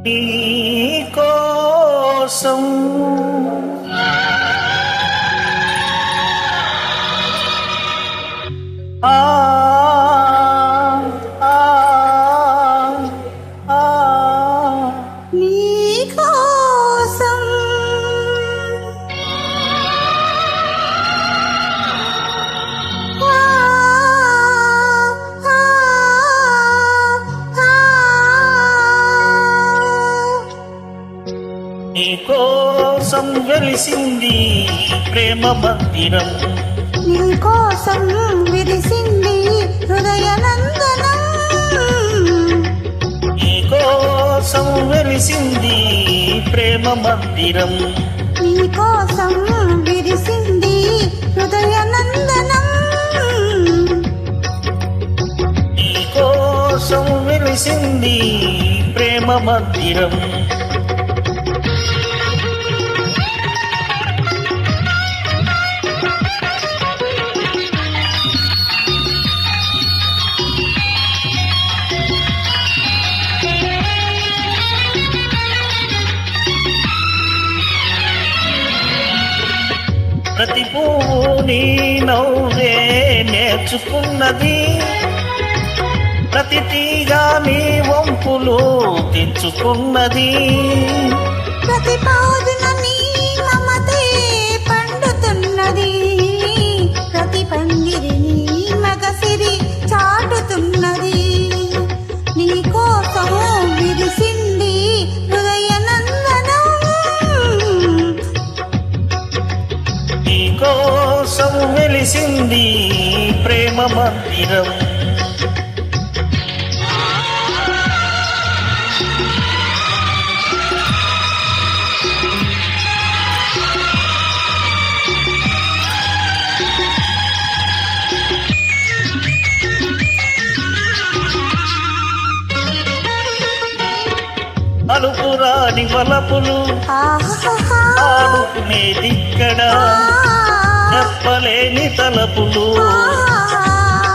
నీ కోసం ఆ ఆ ఆ నీ కోసం నీ కోసం వెలిసింది ప్రేమ మందిరం నీ కోసం విరిసింది హృదయనందనం నీ కోసం వెలిసింది ప్రేమ మందిరం నీ కోసం విరిసింది హృదయనందనం నీ కోసం వెలిసింది ప్రేమ మందిరం ప్రతి పువ్వు నీ నవ్వే నేర్చుకున్నది ప్రతి తీగ నీ వంపులు తెచ్చుకున్నది ప్రతి పాదున నీ మమతే పండుతున్నది ప్రతి పందిరి నీ మగసిరి చాటుతున్నది నీ కోసం విరిసింది హృదయనందనం నీ కోసం వెలిసింది ప్రేమ మందిరం అలుపురాని వలపులు ఆడుకునేదిక్కడ చెప్పలేని తలపులు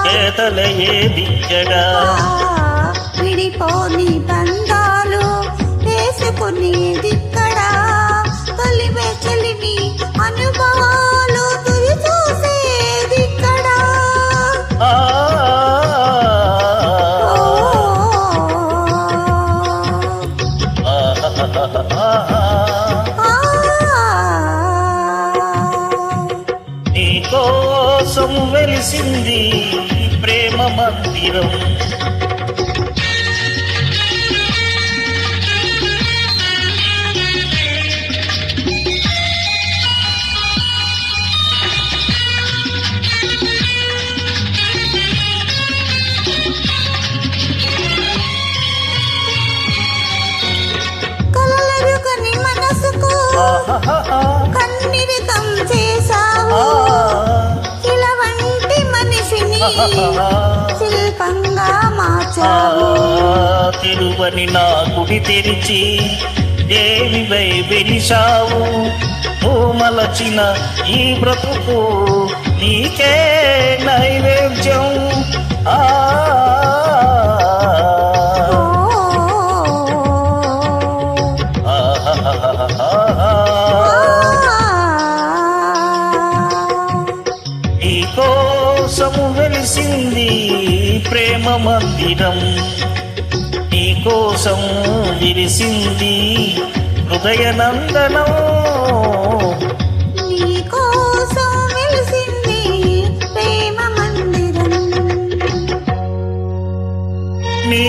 చేతలయేదిక్కడ విడిపోని బంధాలు వేసుకునేదిక్కడ తొలివే చెలిమి అనుభవాలు తుది చూసేదిక్కడ నీ కోసం వెలిసింది ప్రేమ మందిరం కలలరుగని మనసుకు కన్నిరితం చేశావు ఇలా వంటి మనిషిని శిల్పంగా మార్చావు తిరువని నా గుడి తెరిచి దేవివై వెలిశావు నువ్వు మలచిన ఈ బ్రతుకు నీకే నైవేద్యం నీ కోసము వెలిసింది ప్రేమ మందిరం నీ కోసం విరిసింది హృదయనందనం నీ కోసం వెలిసింది ప్రేమ మందిరం నీ